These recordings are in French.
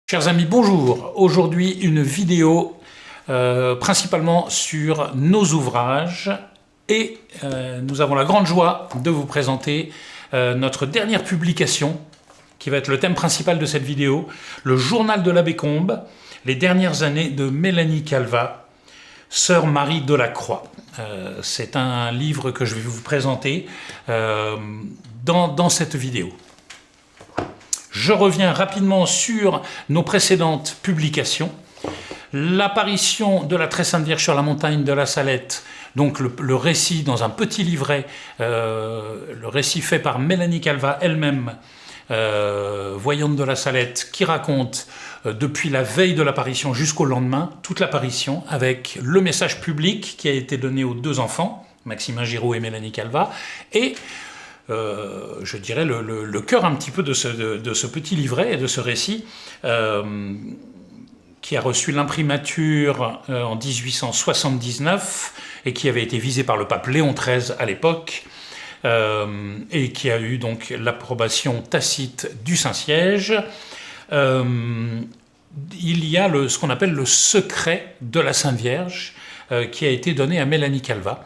Chers amis, bonjour. Aujourd'hui, une vidéo principalement sur nos ouvrages et nous avons la grande joie de vous présenter notre dernière publication qui va être le thème principal de cette vidéo, le journal de l'abbé Combe, les dernières années de Mélanie Calvat, sœur Marie Delacroix. C'est un livre que je vais vous présenter dans cette vidéo. Je reviens rapidement sur nos précédentes publications. L'apparition de la Très Sainte Vierge sur la montagne de la Salette, donc le récit dans un petit livret, le récit fait par Mélanie Calvat elle-même, voyante de la Salette, qui raconte depuis la veille de l'apparition jusqu'au lendemain, toute l'apparition, avec le message public qui a été donné aux deux enfants, Maximin Giraud et Mélanie Calvat, et je dirais le cœur un petit peu de ce petit livret et de ce récit qui a reçu l'imprimature en 1879 et qui avait été visé par le pape Léon XIII à l'époque et qui a eu donc l'approbation tacite du Saint-Siège. Il y a ce qu'on appelle le secret de la Sainte Vierge qui a été donné à Mélanie Calvat.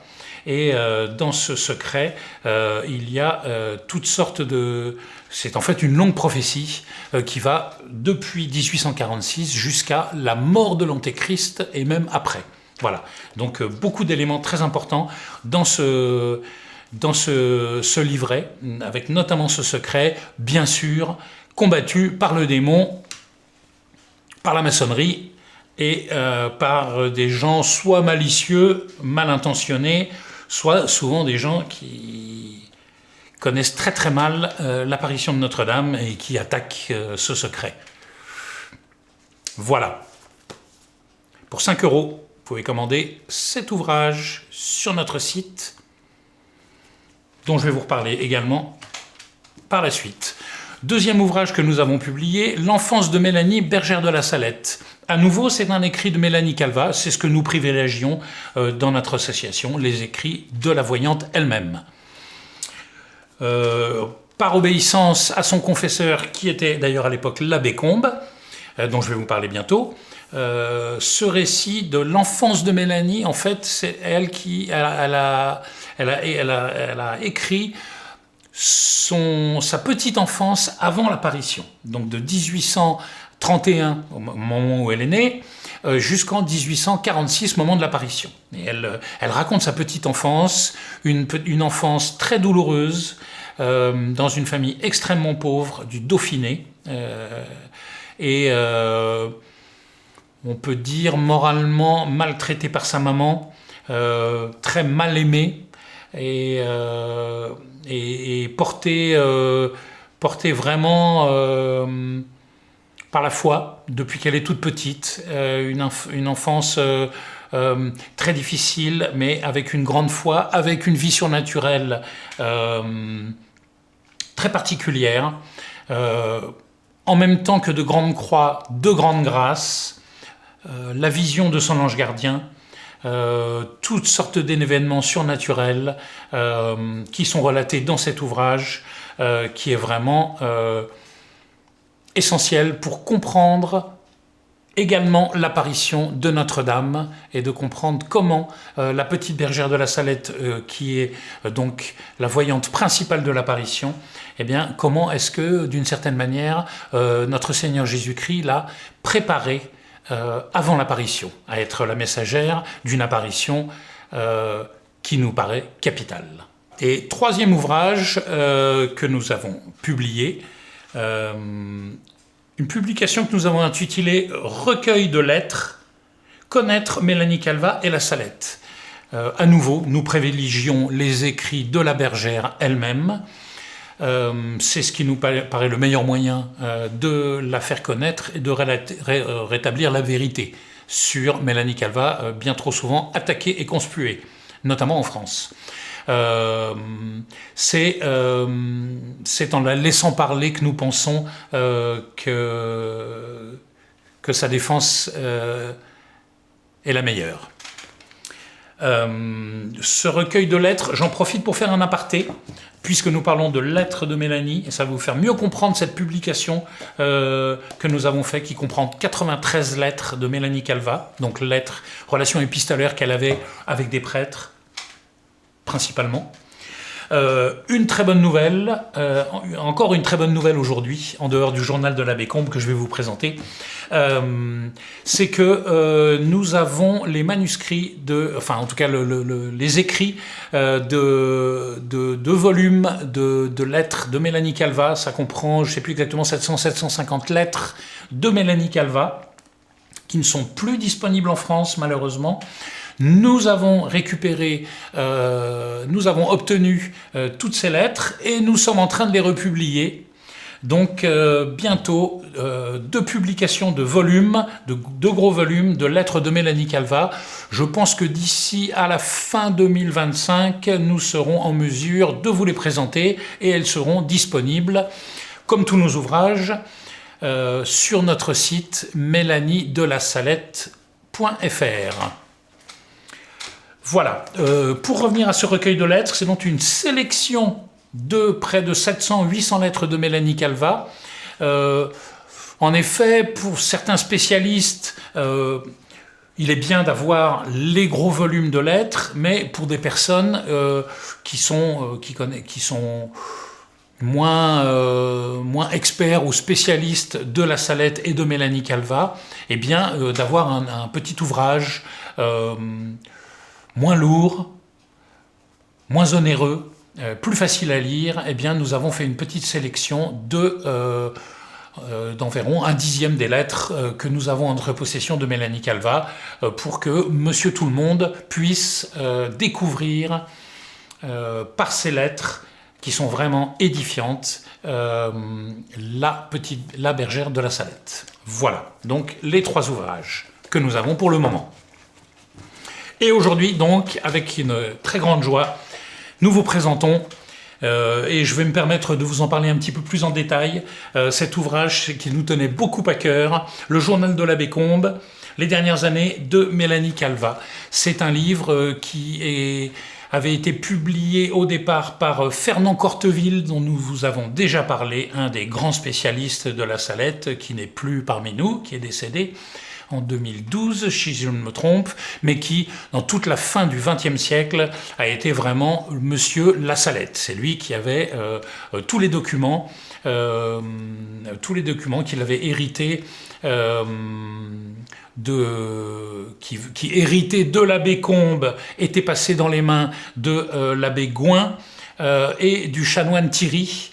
Et dans ce secret, il y a toutes sortes de... C'est en fait une longue prophétie qui va depuis 1846 jusqu'à la mort de l'Antéchrist et même après. Voilà, donc beaucoup d'éléments très importants dans ce livret, avec notamment ce secret, bien sûr, combattu par le démon, par la maçonnerie et par des gens soit malicieux, mal intentionnés, soit souvent des gens qui connaissent très très mal l'apparition de Notre-Dame et qui attaquent ce secret. Voilà. Pour 5 €, vous pouvez commander cet ouvrage sur notre site, dont je vais vous reparler également par la suite. Deuxième ouvrage que nous avons publié, L'enfance de Mélanie, bergère de la Salette. À nouveau, c'est un écrit de Mélanie Calvat, c'est ce que nous privilégions dans notre association, les écrits de la voyante elle-même. Par obéissance à son confesseur, qui était d'ailleurs à l'époque l'abbé Combe, dont je vais vous parler bientôt, ce récit de l'enfance de Mélanie, en fait, c'est elle qui elle a écrit sa petite enfance avant l'apparition, donc de 1831, au moment où elle est née, jusqu'en 1846, moment de l'apparition. Et elle raconte sa petite enfance, une enfance très douloureuse, dans une famille extrêmement pauvre du Dauphiné, et on peut dire moralement maltraitée par sa maman, très mal aimée, et portée vraiment par la foi depuis qu'elle est toute petite, une enfance très difficile, mais avec une grande foi, avec une vie surnaturelle très particulière, en même temps que de grandes croix, de grandes grâces, la vision de son ange gardien, toutes sortes d'événements surnaturels qui sont relatés dans cet ouvrage, qui est vraiment essentiel pour comprendre également l'apparition de Notre-Dame et de comprendre comment la petite bergère de la Salette, qui est donc la voyante principale de l'apparition, eh bien, comment est-ce que, d'une certaine manière, notre Seigneur Jésus-Christ l'a préparée avant l'apparition, à être la messagère d'une apparition qui nous paraît capitale. Et troisième ouvrage que nous avons publié, une publication que nous avons intitulée « Recueil de lettres, connaître Mélanie Calvat et la Salette ». À nouveau, nous privilégions les écrits de la bergère elle-même. C'est ce qui nous paraît le meilleur moyen de la faire connaître et de rétablir la vérité sur Mélanie Calvat, bien trop souvent attaquée et conspuée, notamment en France. C'est en la laissant parler que nous pensons que sa défense est la meilleure. Ce recueil de lettres, j'en profite pour faire un aparté. puisque nous parlons de lettres de Mélanie, et ça va vous faire mieux comprendre cette publication que nous avons fait, qui comprend 93 lettres de Mélanie Calvat, donc lettres, relations épistolaires qu'elle avait avec des prêtres, principalement. Une très bonne nouvelle, encore une très bonne nouvelle aujourd'hui, en dehors du journal de l'abbé Combe que je vais vous présenter, c'est que nous avons les manuscrits, enfin en tout cas les écrits de volumes de lettres de Mélanie Calvat. Ça comprend, je ne sais plus exactement, 700-750 lettres de Mélanie Calvat, qui ne sont plus disponibles en France malheureusement. Nous avons récupéré, nous avons obtenu toutes ces lettres et nous sommes en train de les republier. Donc bientôt, 2 publications de volumes, de gros volumes de lettres de Mélanie Calvat. Je pense que d'ici à la fin 2025, nous serons en mesure de vous les présenter et elles seront disponibles, comme tous nos ouvrages, sur notre site mélaniedelasalette.fr. Voilà, pour revenir à ce recueil de lettres, c'est donc une sélection de près de 700-800 lettres de Mélanie Calvat. En effet, pour certains spécialistes, il est bien d'avoir les gros volumes de lettres, mais pour des personnes qui sont moins experts ou spécialistes de la Salette et de Mélanie Calvat, eh bien, d'avoir un petit ouvrage moins lourd, moins onéreux, plus facile à lire, eh bien, nous avons fait une petite sélection d'environ 1/10 des lettres que nous avons en notre possession de Mélanie Calvat pour que Monsieur Tout-le-Monde puisse découvrir par ces lettres qui sont vraiment édifiantes la bergère de la Salette. Voilà, donc les 3 ouvrages que nous avons pour le moment. Et aujourd'hui, donc, avec une très grande joie, nous vous présentons, et je vais me permettre de vous en parler un petit peu plus en détail, cet ouvrage qui nous tenait beaucoup à cœur, le journal de l'abbé Combe, les dernières années de Mélanie Calvat. C'est un livre qui avait été publié au départ par Fernand Corteville, dont nous vous avons déjà parlé, un des grands spécialistes de la Salette, qui n'est plus parmi nous, qui est décédé en 2012, si je ne me trompe, mais qui, dans toute la fin du XXe siècle, a été vraiment Monsieur La Salette. C'est lui qui avait tous les documents qu'il avait hérités, qui héritaient de l'abbé Combe, étaient passés dans les mains de l'abbé Gouin et du chanoine Thierry,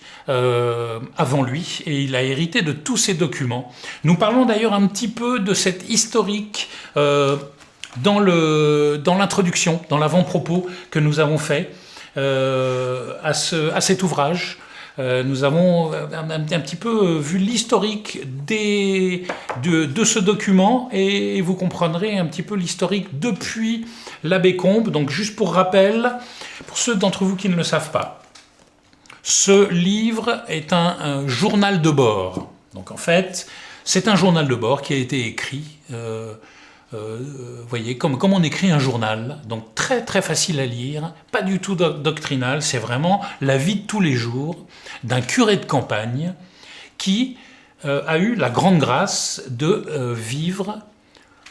avant lui, et il a hérité de tous ces documents. Nous parlons d'ailleurs un petit peu de cette historique dans l'introduction, dans l'avant-propos que nous avons fait à cet ouvrage. Nous avons un petit peu vu l'historique de ce document, et vous comprendrez un petit peu l'historique depuis l'abbé Combe. Donc juste pour rappel, pour ceux d'entre vous qui ne le savent pas, ce livre est un journal de bord. Donc en fait, c'est un journal de bord qui a été écrit, voyez, comme on écrit un journal, donc très très facile à lire, pas du tout doctrinal, c'est vraiment la vie de tous les jours d'un curé de campagne qui a eu la grande grâce de vivre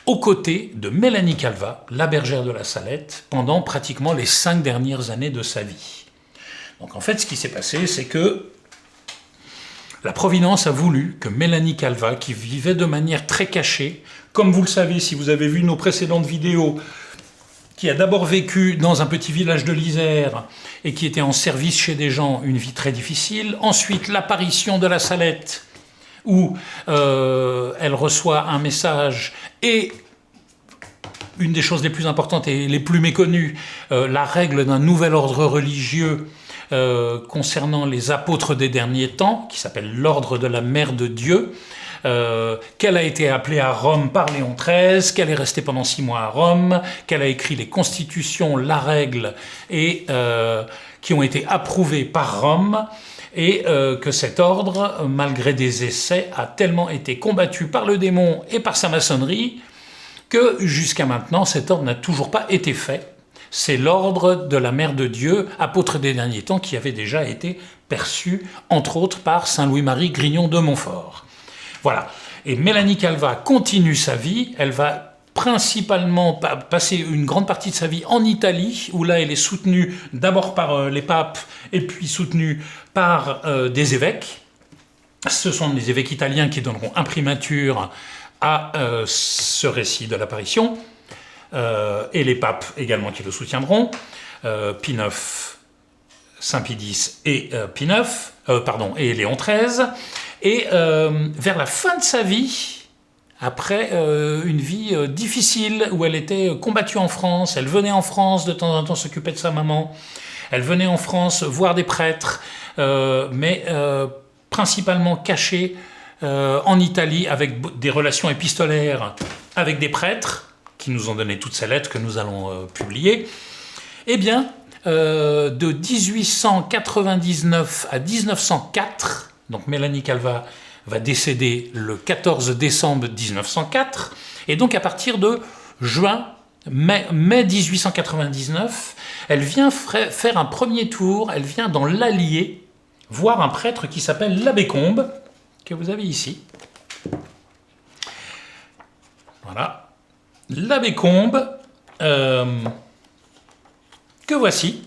aux côtés de Mélanie Calvat, la bergère de la Salette, pendant pratiquement les 5 dernières années de sa vie. Donc en fait, ce qui s'est passé, c'est que la Providence a voulu que Mélanie Calvat, qui vivait de manière très cachée, comme vous le savez si vous avez vu nos précédentes vidéos, qui a d'abord vécu dans un petit village de l'Isère et qui était en service chez des gens, une vie très difficile. Ensuite, l'apparition de la Salette, où elle reçoit un message, et une des choses les plus importantes et les plus méconnues, la règle d'un nouvel ordre religieux concernant les apôtres des derniers temps, qui s'appelle l'ordre de la Mère de Dieu, qu'elle a été appelée à Rome par Léon XIII, qu'elle est restée pendant 6 mois à Rome, qu'elle a écrit les constitutions, la règle, et qui ont été approuvées par Rome, et que cet ordre, malgré des essais, a tellement été combattu par le démon et par sa maçonnerie que jusqu'à maintenant, cet ordre n'a toujours pas été fait. c'est l'ordre de la Mère de Dieu, apôtre des derniers temps, qui avait déjà été perçu, entre autres, par saint Louis-Marie Grignon de Montfort. Voilà. Et Mélanie Calvat continue sa vie, elle va principalement passer une grande partie de sa vie en Italie, où là elle est soutenue d'abord par les papes, et puis soutenue par des évêques. Ce sont les évêques italiens qui donneront imprimature à ce récit de l'apparition, et les papes également qui le soutiendront, Pie IX, Saint Pie X et Pie IX, et Léon XIII. Et vers la fin de sa vie, après une vie difficile où elle était combattue en France, elle venait en France de temps en temps s'occuper de sa maman, elle venait en France voir des prêtres, mais principalement cachée en Italie avec des relations épistolaires avec des prêtres qui nous ont donné toutes ces lettres que nous allons publier. Eh bien, de 1899 à 1904, donc Mélanie Calvat va décéder le 14 décembre 1904, et donc à partir de mai 1899, elle vient faire un premier tour, elle vient dans l'Allier voir un prêtre qui s'appelle l'abbé Combes, que vous avez ici. Voilà. L'abbé Combes, que voici.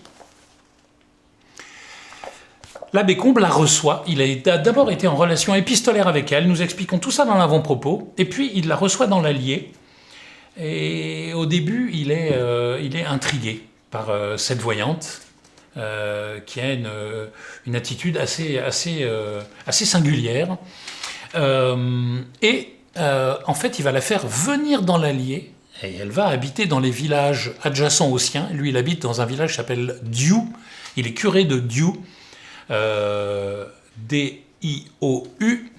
L'abbé Combes la reçoit, il a d'abord été en relation épistolaire avec elle, nous expliquons tout ça dans l'avant-propos, et puis il la reçoit dans l'Allier, et au début il est intrigué par cette voyante, qui a une attitude assez singulière, et en fait il va la faire venir dans l'Allier, et elle va habiter dans les villages adjacents aux siens. Lui il habite dans un village qui s'appelle Diou, il est curé de Diou, D-I-O-U,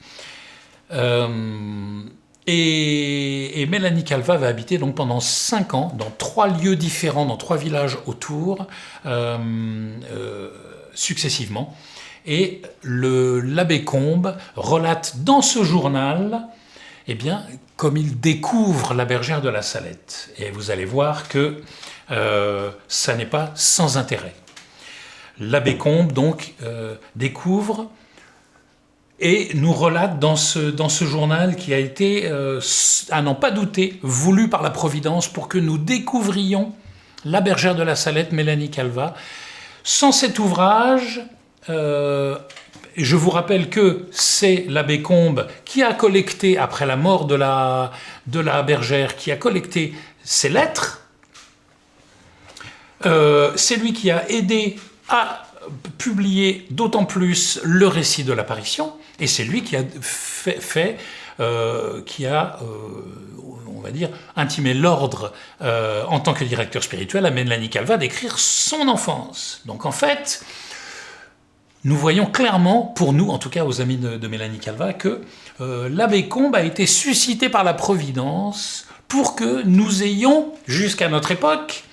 et Mélanie Calvat va habiter donc pendant 5 ans dans 3 lieux différents, dans 3 villages autour, successivement. Et l'abbé Combes relate dans ce journal, eh bien, comme il découvre la bergère de la Salette. Et vous allez voir que ça n'est pas sans intérêt. L'abbé Combes, donc, découvre et nous relate dans ce journal qui a été, à n'en pas douter, voulu par la Providence pour que nous découvrions la bergère de la Salette, Mélanie Calvat. Sans cet ouvrage, je vous rappelle que c'est l'abbé Combes qui a collecté, après la mort de la bergère, qui a collecté ses lettres. C'est lui qui a aidé à publier d'autant plus le récit de l'apparition, et c'est lui qui a on va dire, intimé l'ordre en tant que directeur spirituel à Mélanie Calvat d'écrire son enfance. Donc en fait, nous voyons clairement, pour nous, en tout cas aux amis de Mélanie Calvat, que l'abbé Combes a été suscité par la Providence pour que nous ayons, jusqu'à notre époque,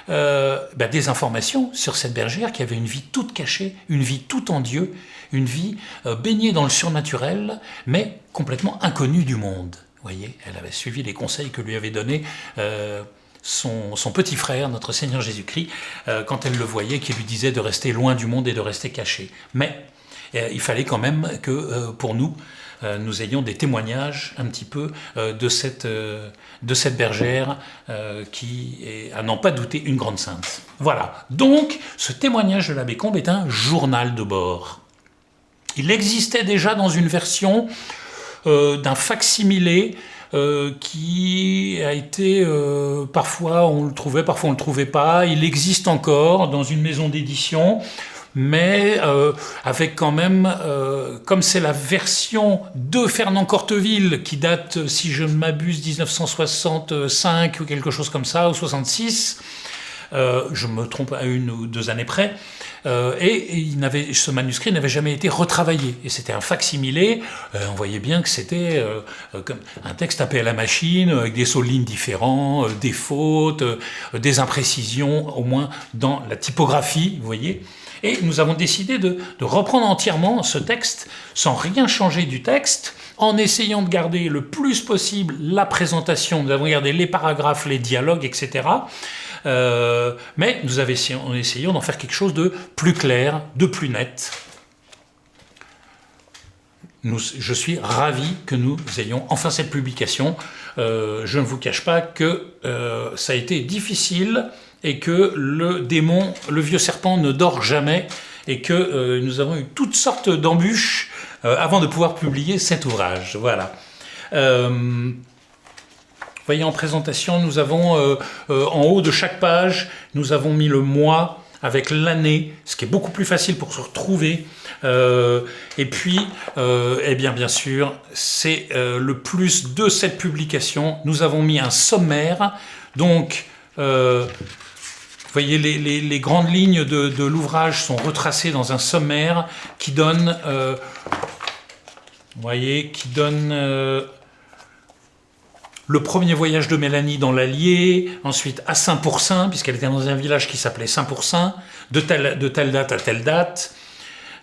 des informations sur cette bergère qui avait une vie toute cachée, une vie toute en Dieu, une vie baignée dans le surnaturel, mais complètement inconnue du monde. Vous voyez, elle avait suivi les conseils que lui avait donnés son petit frère, notre Seigneur Jésus-Christ, quand elle le voyait, qui lui disait de rester loin du monde et de rester caché. Mais il fallait quand même que, pour nous, nous ayons des témoignages un petit peu de cette bergère qui est, à n'en pas douter, une grande sainte. Voilà. Donc, ce témoignage de l'abbé Combes est un journal de bord. Il existait déjà dans une version d'un fac-similé qui a été, parfois on le trouvait, parfois on ne le trouvait pas. Il existe encore dans une maison d'édition, mais avec quand même, comme c'est la version de Fernand Corteville, qui date, si je ne m'abuse, 1965 ou quelque chose comme ça, ou 66, je me trompe à 1 ou 2 années près, et ce manuscrit n'avait jamais été retravaillé, et c'était un fac-similé. On voyait bien que c'était comme un texte tapé à la machine, avec des sauts de lignes différents, des fautes, des imprécisions, au moins dans la typographie, vous voyez. Et nous avons décidé de reprendre entièrement ce texte, sans rien changer du texte, en essayant de garder le plus possible la présentation. Nous avons gardé les paragraphes, les dialogues, etc., mais nous essayons d'en faire quelque chose de plus clair, de plus net. Je suis ravi que nous ayons enfin cette publication. Je ne vous cache pas que ça a été difficile et que le démon, le vieux serpent, ne dort jamais et que nous avons eu toutes sortes d'embûches avant de pouvoir publier cet ouvrage. Voilà. Vous voyez, en présentation, nous avons en haut de chaque page, nous avons mis le mois avec l'année, ce qui est beaucoup plus facile pour se retrouver. Et puis, eh bien sûr, c'est le plus de cette publication. Nous avons mis un sommaire. Donc, vous voyez, les grandes lignes de l'ouvrage sont retracées dans un sommaire qui donne, vous voyez, qui donne le premier voyage de Mélanie dans l'Allier, ensuite à Saint-Pourçain, puisqu'elle était dans un village qui s'appelait Saint-Pourçain, de telle date à telle date.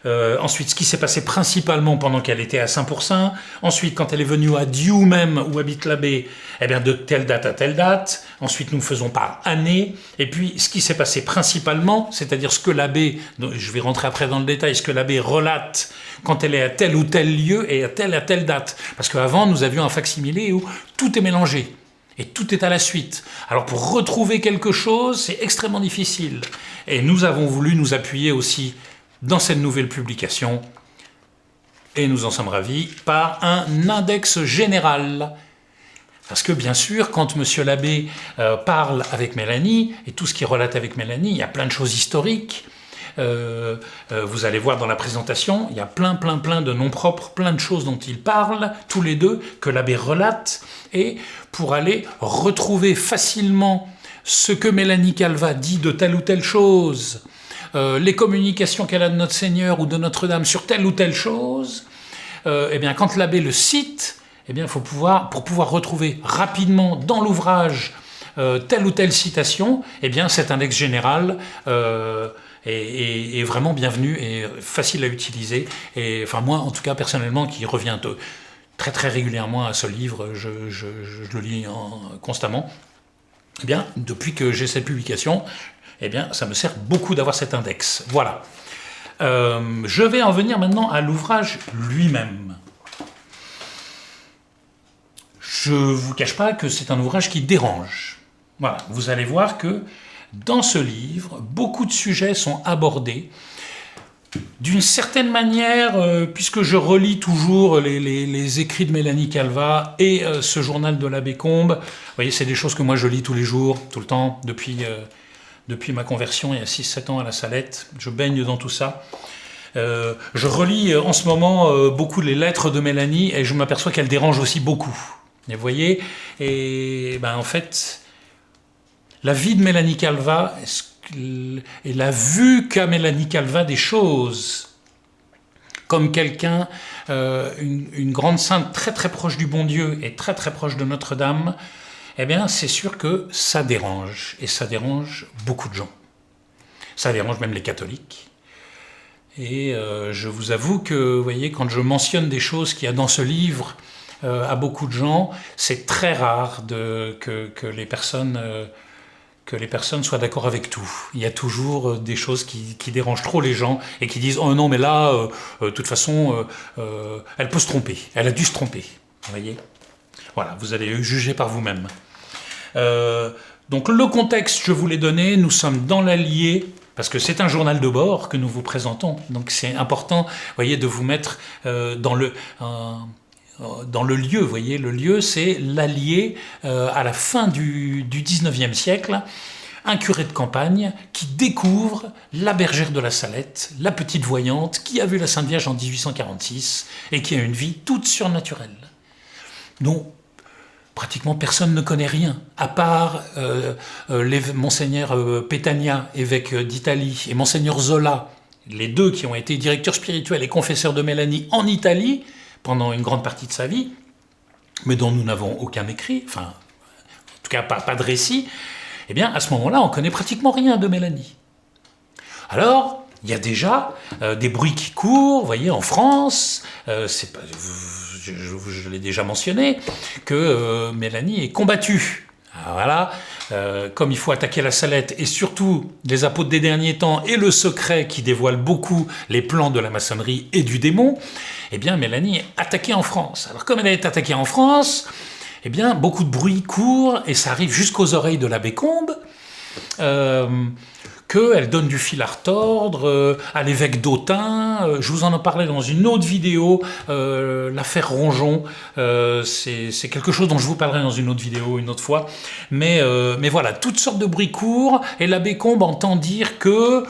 Ensuite, ce qui s'est passé principalement pendant qu'elle était à Saint-Pourçain. Ensuite, quand elle est venue à Diou même, où habite l'abbé, eh bien, de telle date à telle date. Ensuite, nous faisons par année. Et puis, ce qui s'est passé principalement, c'est-à-dire ce que l'abbé, je vais rentrer après dans le détail, ce que l'abbé relate quand elle est à tel ou tel lieu et à telle date. Parce qu'avant, nous avions un facsimilé où tout est mélangé. Et tout est à la suite. Alors pour retrouver quelque chose, c'est extrêmement difficile. Et nous avons voulu nous appuyer aussi dans cette nouvelle publication, et nous en sommes ravis, par un index général. Parce que bien sûr, quand Monsieur l'abbé parle avec Mélanie, et tout ce qu'il relate avec Mélanie, il y a plein de choses historiques. Vous allez voir dans la présentation, il y a plein de noms propres, plein de choses dont ils parlent, tous les deux, que l'abbé relate, et pour aller retrouver facilement ce que Mélanie Calvat dit de telle ou telle chose, les communications qu'elle a de notre Seigneur ou de Notre-Dame sur telle ou telle chose, eh bien, quand l'abbé le cite, eh bien, pour pouvoir retrouver rapidement dans l'ouvrage telle ou telle citation, eh bien, cet index général est vraiment bienvenu et facile à utiliser. Et enfin, moi, en tout cas, personnellement, qui reviens très régulièrement à ce livre, je le lis constamment. Eh bien, depuis que j'ai cette publication, eh bien, ça me sert beaucoup d'avoir cet index. Voilà. Je vais en venir maintenant à l'ouvrage lui-même. Je ne vous cache pas que c'est un ouvrage qui dérange. Voilà. Vous allez voir que dans ce livre, beaucoup de sujets sont abordés. D'une certaine manière, puisque je relis toujours les écrits de Mélanie Calvat et ce journal de l'abbé Combes, vous voyez, c'est des choses que moi je lis tous les jours, tout le temps, depuis ma conversion il y a 6-7 ans à la Salette. Je baigne dans tout ça. Je relis en ce moment beaucoup les lettres de Mélanie et je m'aperçois qu'elles dérangent aussi beaucoup. Et vous voyez, et ben en fait, la vie de Mélanie Calvat et la vue qu'a Mélanie Calvat des choses, comme quelqu'un, une grande sainte très proche du bon Dieu et très proche de Notre-Dame, eh bien c'est sûr que ça dérange, et ça dérange beaucoup de gens. Ça dérange même les catholiques. Et je vous avoue que, vous voyez, quand je mentionne des choses qu'il y a dans ce livre à beaucoup de gens, c'est très rare que les personnes soient d'accord avec tout. Il y a toujours des choses qui dérangent trop les gens et qui disent « Oh non, mais là, de toute façon, elle peut se tromper. Elle a dû se tromper. » Vous voyez ? Voilà, vous allez juger par vous-même. Donc le contexte, je vous l'ai donné. Nous sommes dans l'Allier, parce que c'est un journal de bord que nous vous présentons. Donc c'est important, vous voyez, de vous mettre dans le lieu. Vous voyez, le lieu, c'est l'Allier à la fin du 19e siècle. Un curé de campagne qui découvre la bergère de la Salette, la petite voyante, qui a vu la Sainte Vierge en 1846 et qui a une vie toute surnaturelle, dont pratiquement personne ne connaît rien, à part Monseigneur Pétania, évêque d'Italie, et Monseigneur Zola, les deux qui ont été directeurs spirituels et confesseurs de Mélanie en Italie pendant une grande partie de sa vie, mais dont nous n'avons aucun écrit, enfin, en tout cas pas de récit. Eh bien, à ce moment-là, on connaît pratiquement rien de Mélanie. Alors, il y a déjà des bruits qui courent, vous voyez, en France, je l'ai déjà mentionné, que Mélanie est combattue. Voilà, comme il faut attaquer la Salette et surtout les apôtres des derniers temps et le secret qui dévoile beaucoup les plans de la maçonnerie et du démon, eh bien Mélanie est attaquée en France. Alors comme elle est attaquée en France, eh bien beaucoup de bruit court et ça arrive jusqu'aux oreilles de l'abbé Combe, qu'elle donne du fil à retordre à l'évêque d'Autun. Je vous en parlais dans une autre vidéo, l'affaire Rongeon. C'est quelque chose dont je vous parlerai dans une autre vidéo une autre fois. Mais voilà, toutes sortes de bruits courts. Et l'abbé Combe entend dire que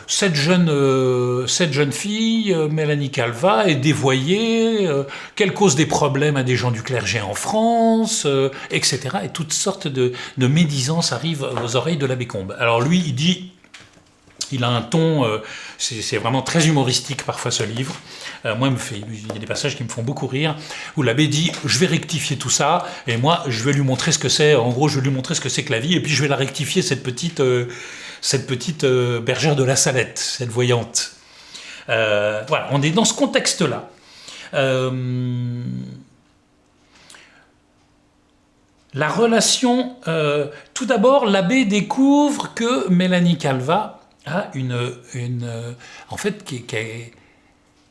cette jeune fille, Mélanie Calvat, est dévoyée, qu'elle cause des problèmes à des gens du clergé en France, etc. Et toutes sortes de médisances arrivent aux oreilles de l'abbé Combe. Alors lui, il dit, il a un ton, c'est vraiment très humoristique parfois ce livre. Moi, il y a des passages qui me font beaucoup rire, où l'abbé dit, je vais rectifier tout ça, et moi, je vais lui montrer ce que c'est, en gros, je vais lui montrer ce que c'est que la vie, et puis je vais la rectifier, cette petite bergère de la Salette, cette voyante. Voilà, on est dans ce contexte-là. La relation, tout d'abord, l'abbé découvre que Mélanie Calvat a en fait,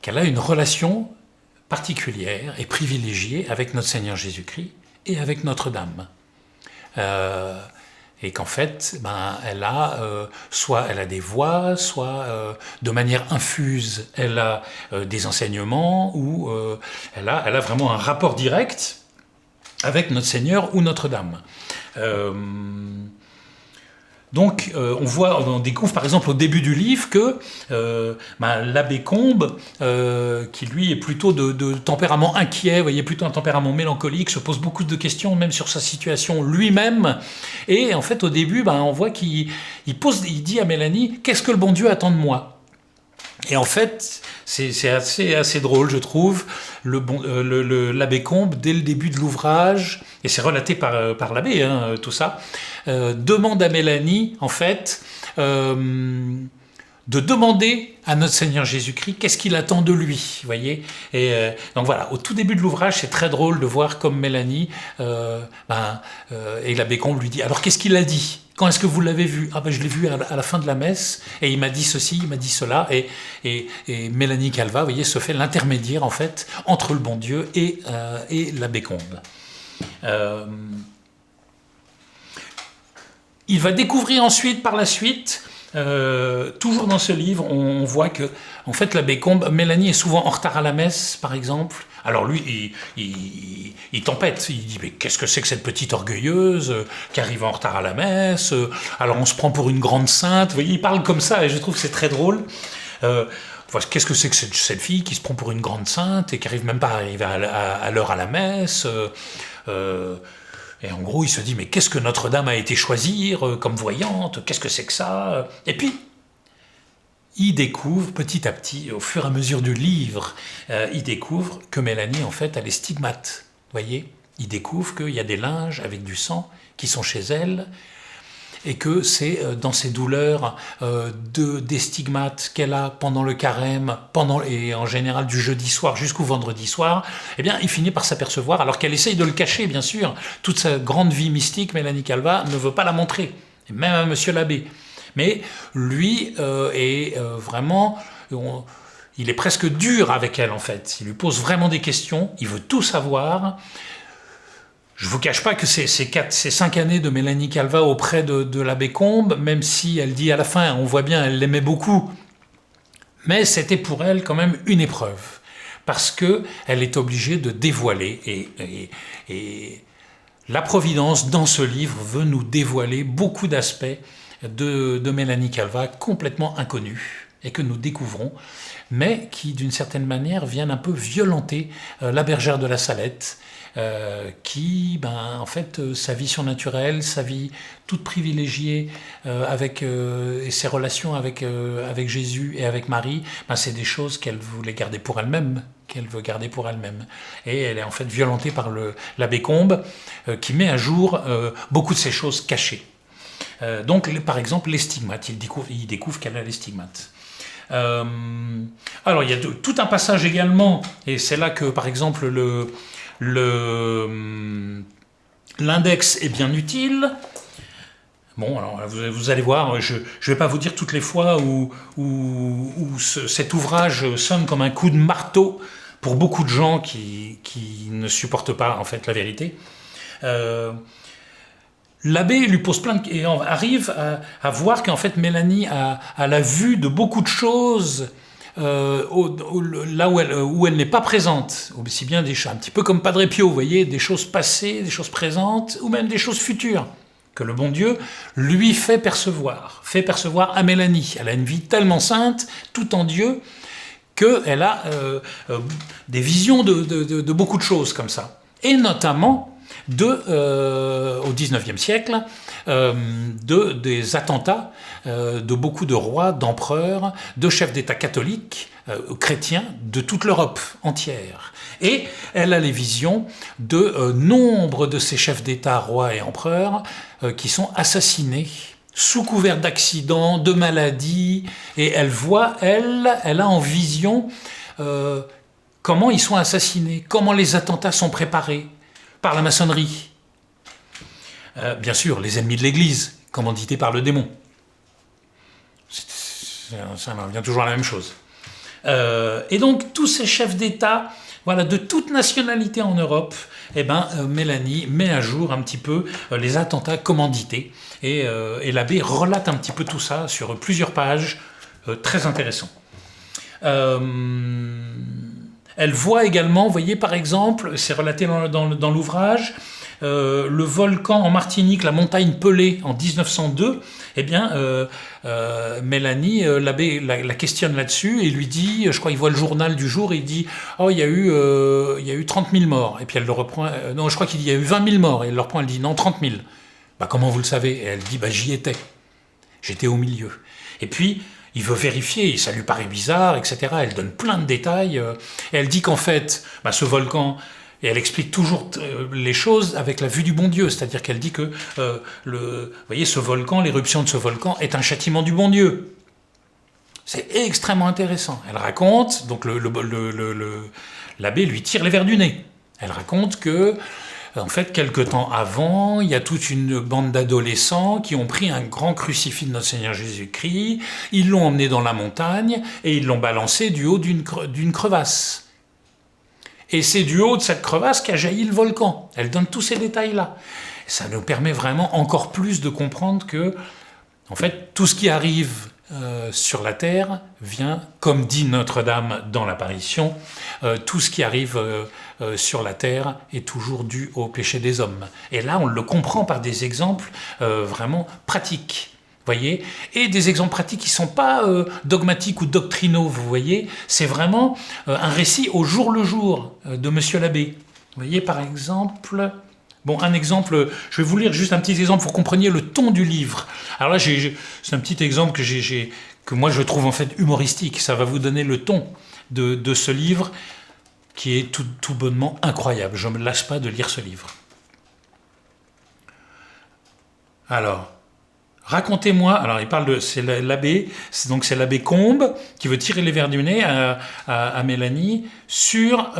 qu'elle a une relation particulière et privilégiée avec notre Seigneur Jésus-Christ et avec Notre-Dame. Et qu'en fait, soit elle a des voix, soit de manière infuse, elle a des enseignements, ou elle a vraiment un rapport direct avec notre Seigneur ou Notre-Dame. Donc, on découvre par exemple au début du livre que l'abbé Combe, qui lui est plutôt de tempérament inquiet, vous voyez, plutôt un tempérament mélancolique, se pose beaucoup de questions, même sur sa situation lui-même. Et en fait, au début, on voit qu'il dit à Mélanie, qu'est-ce que le bon Dieu attend de moi ? Et en fait, c'est assez drôle, je trouve. L'abbé Combe, dès le début de l'ouvrage, et c'est relaté par l'abbé, tout ça, demande à Mélanie, en fait, de demander à notre Seigneur Jésus-Christ qu'est-ce qu'il attend de lui, vous voyez. Et donc voilà, au tout début de l'ouvrage, c'est très drôle de voir comme Mélanie, et l'abbé Combe lui dit, alors qu'est-ce qu'il a dit ? Quand est-ce que vous l'avez vu ? Ah je l'ai vu à la fin de la messe, et il m'a dit ceci, il m'a dit cela, et Mélanie Calvat, vous voyez, se fait l'intermédiaire, en fait, entre le bon Dieu et l'abbé Combe. Il va découvrir ensuite, par la suite, toujours dans ce livre, on voit que, en fait, l'abbé Combe, Mélanie est souvent en retard à la messe, par exemple. Alors lui, il tempête, il dit « mais qu'est-ce que c'est que cette petite orgueilleuse qui arrive en retard à la messe ? Alors on se prend pour une grande sainte ». Vous voyez, il parle comme ça et je trouve que c'est très drôle. Qu'est-ce que c'est que cette fille qui se prend pour une grande sainte et qui n'arrive même pas à arriver à l'heure à la messe et en gros, il se dit « mais qu'est-ce que Notre-Dame a été choisir comme voyante ? Qu'est-ce que c'est que ça ?» Et puis, il découvre petit à petit, au fur et à mesure du livre, il découvre que Mélanie, en fait, elle est stigmate. Vous voyez ? Il découvre qu'il y a des linges avec du sang qui sont chez elle, et que c'est dans ces douleurs des stigmates qu'elle a pendant le carême, et en général du jeudi soir jusqu'au vendredi soir, eh bien, il finit par s'apercevoir, alors qu'elle essaye de le cacher, bien sûr, toute sa grande vie mystique, Mélanie Calvat ne veut pas la montrer, et même à monsieur l'abbé. Mais lui est vraiment... il est presque dur avec elle, en fait. Il lui pose vraiment des questions, il veut tout savoir. Je ne vous cache pas que ces 5 années de Mélanie Calvat auprès de l'abbé Combe, même si elle dit à la fin, on voit bien, elle l'aimait beaucoup, mais c'était pour elle quand même une épreuve, parce qu'elle est obligée de dévoiler, et la Providence, dans ce livre, veut nous dévoiler beaucoup d'aspects de Mélanie Calvat complètement inconnus, et que nous découvrons, mais qui, d'une certaine manière, viennent un peu violenter la bergère de la Salette, qui, en fait, sa vie surnaturelle, sa vie toute privilégiée et ses relations avec Jésus et avec Marie, c'est des choses qu'elle voulait garder pour elle-même, qu'elle veut garder pour elle-même. Et elle est en fait violentée par l'abbé Combe, qui met à jour beaucoup de ces choses cachées. Donc, par exemple, les stigmates, il découvre qu'elle a les stigmates. Alors, il y a tout un passage également, et c'est là que, par exemple, L'index est bien utile. Bon, alors vous allez voir, je ne vais pas vous dire toutes les fois où cet ouvrage sonne comme un coup de marteau pour beaucoup de gens qui ne supportent pas en fait la vérité. L'abbé lui pose plein de... et arrive à voir qu'en fait Mélanie a la vue de beaucoup de choses là où elle n'est pas présente, aussi bien des choses, un petit peu comme Padre Pio, vous voyez, des choses passées, des choses présentes, ou même des choses futures, que le bon Dieu lui fait percevoir à Mélanie. Elle a une vie tellement sainte, tout en Dieu, qu'elle a des visions de beaucoup de choses comme ça. Et notamment, au XIXe siècle, des attentats de beaucoup de rois, d'empereurs, de chefs d'État catholiques, chrétiens, de toute l'Europe entière. Et elle a les visions de nombre de ces chefs d'État, rois et empereurs qui sont assassinés sous couvert d'accidents, de maladies, et elle voit, elle a en vision comment ils sont assassinés, comment les attentats sont préparés par la maçonnerie. Bien sûr, les ennemis de l'Église, commandités par le démon. Ça revient toujours à la même chose. Et donc, tous ces chefs d'État, voilà, de toute nationalité en Europe, Mélanie met à jour un petit peu les attentats commandités. Et l'abbé relate un petit peu tout ça sur plusieurs pages, très intéressant. Elle voit également, vous voyez par exemple, c'est relaté dans l'ouvrage, le volcan en Martinique, la montagne Pelée en 1902, Mélanie, l'abbé la questionne là-dessus et lui dit, je crois qu'il voit le journal du jour, et il dit « Oh, il y a eu 30 000 morts ». Et puis elle le reprend, non, je crois qu'il dit « Il y a eu 20 000 morts ». Et elle le reprend, elle dit « Non, 30 000 ». « Comment vous le savez ?» Et elle dit « J'y étais. J'étais au milieu. » Et puis, il veut vérifier, ça lui paraît bizarre, etc. Elle donne plein de détails. Et elle dit qu'en fait, ce volcan... Et elle explique toujours les choses avec la vue du bon Dieu. C'est-à-dire qu'elle dit que vous voyez, ce volcan, l'éruption de ce volcan est un châtiment du bon Dieu. C'est extrêmement intéressant. Elle raconte, donc l'abbé lui tire les vers du nez. Elle raconte que, en fait, quelque temps avant, il y a toute une bande d'adolescents qui ont pris un grand crucifix de notre Seigneur Jésus-Christ, ils l'ont emmené dans la montagne et ils l'ont balancé du haut d'une crevasse. Et c'est du haut de cette crevasse qu'a jailli le volcan. Elle donne tous ces détails-là. Ça nous permet vraiment encore plus de comprendre que, en fait, tout ce qui arrive sur la terre vient, comme dit Notre-Dame dans l'apparition, tout ce qui arrive sur la terre est toujours dû au péché des hommes. Et là, on le comprend par des exemples vraiment pratiques. Voyez, et des exemples pratiques qui ne sont pas dogmatiques ou doctrinaux, vous voyez, c'est vraiment un récit au jour le jour de Monsieur l'abbé. Vous voyez, par exemple, un exemple, je vais vous lire juste un petit exemple pour que vous compreniez le ton du livre. Alors là, c'est un petit exemple que moi je trouve en fait humoristique, ça va vous donner le ton de ce livre qui est tout bonnement incroyable. Je ne me lâche pas de lire ce livre. Alors... Racontez-moi, alors il parle de, c'est l'abbé, donc c'est l'abbé Combe qui veut tirer les vers du nez à Mélanie sur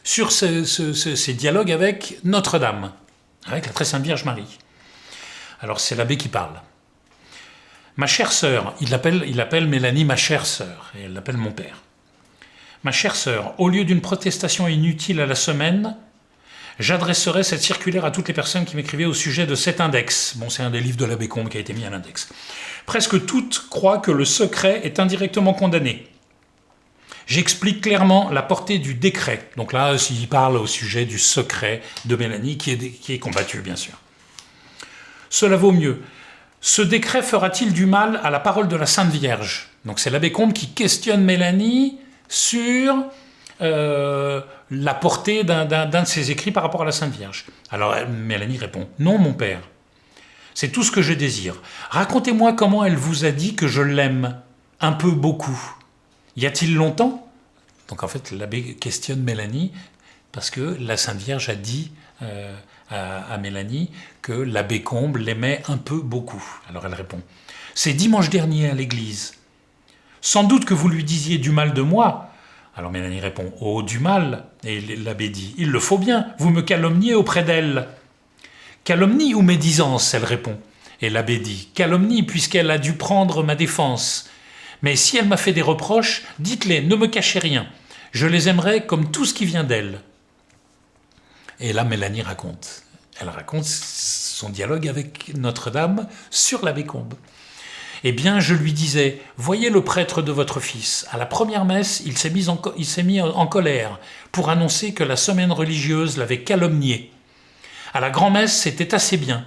ces dialogues avec Notre-Dame, avec la très sainte Vierge Marie. Alors c'est l'abbé qui parle. Ma chère sœur, il appelle Mélanie ma chère sœur, et elle l'appelle mon père. Ma chère sœur, au lieu d'une protestation inutile à la semaine, j'adresserai cette circulaire à toutes les personnes qui m'écrivaient au sujet de cet index. Bon, c'est un des livres de l'abbé Combe qui a été mis à l'index. Presque toutes croient que le secret est indirectement condamné. J'explique clairement la portée du décret. Donc là, il parle au sujet du secret de Mélanie, qui est combattu, bien sûr. Cela vaut mieux. Ce décret fera-t-il du mal à la parole de la Sainte Vierge? Donc c'est l'abbé Combe qui questionne Mélanie sur... la portée d'un de ses écrits par rapport à la Sainte Vierge. Alors Mélanie répond « Non, mon père, c'est tout ce que je désire. Racontez-moi comment elle vous a dit que je l'aime, un peu, beaucoup. Y a-t-il longtemps ?» Donc en fait, l'abbé questionne Mélanie parce que la Sainte Vierge a dit à Mélanie que l'abbé Combe l'aimait un peu, beaucoup. Alors elle répond « C'est dimanche dernier à l'église. Sans doute que vous lui disiez du mal de moi, Alors Mélanie répond « Oh, du mal !» Et l'abbé dit « Il le faut bien, vous me calomniez auprès d'elle. »« Calomnie ou médisance ?» elle répond. Et l'abbé dit « Calomnie, puisqu'elle a dû prendre ma défense. Mais si elle m'a fait des reproches, dites-les, ne me cachez rien. Je les aimerai comme tout ce qui vient d'elle. » Et là, Mélanie raconte. Elle raconte son dialogue avec Notre-Dame sur l'abbé Combe. Eh bien, je lui disais, voyez le prêtre de votre fils. À la première messe, il s'est mis en colère pour annoncer que la semaine religieuse l'avait calomnié. À la grand-messe, c'était assez bien.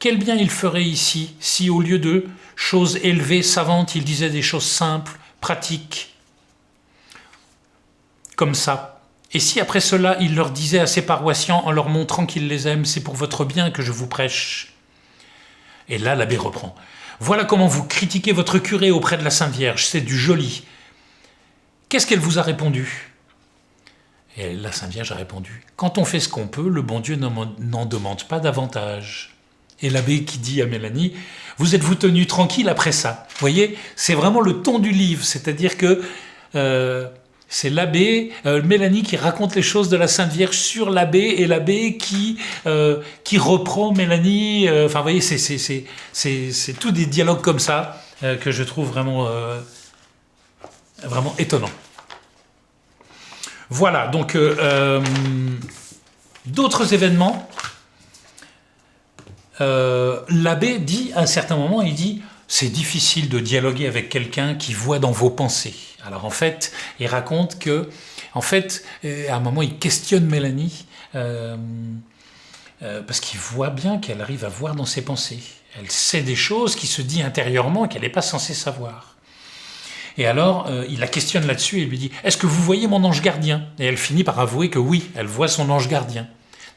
Quel bien il ferait ici, si au lieu de choses élevées, savantes, il disait des choses simples, pratiques, comme ça. Et si après cela, il leur disait à ses paroissiens, en leur montrant qu'il les aime, c'est pour votre bien que je vous prêche. Et là, l'abbé reprend. Voilà comment vous critiquez votre curé auprès de la Sainte Vierge, c'est du joli. Qu'est-ce qu'elle vous a répondu? Et la Sainte Vierge a répondu, quand on fait ce qu'on peut, le bon Dieu n'en demande pas davantage. Et l'abbé qui dit à Mélanie, vous êtes-vous tenu tranquille après ça? Vous voyez, c'est vraiment le ton du livre, c'est-à-dire que c'est l'abbé, Mélanie qui raconte les choses de la Sainte Vierge sur l'abbé, et l'abbé qui reprend Mélanie. Enfin, vous voyez, c'est tout des dialogues comme ça que je trouve vraiment étonnants. Voilà, donc d'autres événements. L'abbé dit à un certain moment, il dit « C'est difficile de dialoguer avec quelqu'un qui voit dans vos pensées ». Alors en fait, il raconte que, en fait, à un moment, il questionne Mélanie parce qu'il voit bien qu'elle arrive à voir dans ses pensées. Elle sait des choses qui se dit intérieurement qu'elle n'est pas censée savoir. Et alors, il la questionne là-dessus et lui dit « Est-ce que vous voyez mon ange gardien ?» Et elle finit par avouer que oui, elle voit son ange gardien.